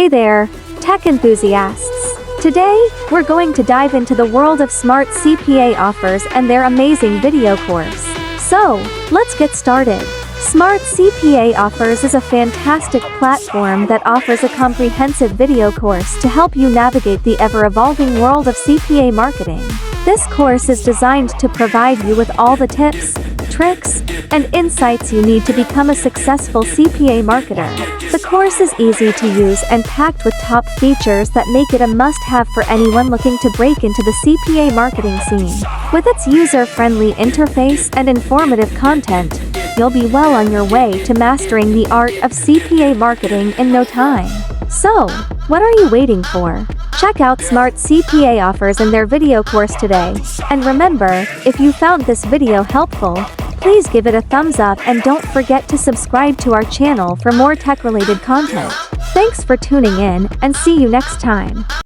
Hey there, tech enthusiasts! Today, we're going to dive into the world of smart CPA offers and their amazing video course. So, let's get started. Smart CPA Offers is a fantastic platform that offers a comprehensive video course to help you navigate the ever-evolving world of CPA marketing. This course is designed to provide you with all the tips, tricks, and insights you need to become a successful CPA marketer. The course is easy to use and packed with top features that make it a must-have for anyone looking to break into the CPA marketing scene. With its user-friendly interface and informative content, you'll be well on your way to mastering the art of CPA marketing in no time. So, what are you waiting for? Check out Smart CPA Offers and their video course today. And remember, if you found this video helpful, please give it a thumbs up and don't forget to subscribe to our channel for more tech-related content. Thanks for tuning in, and see you next time.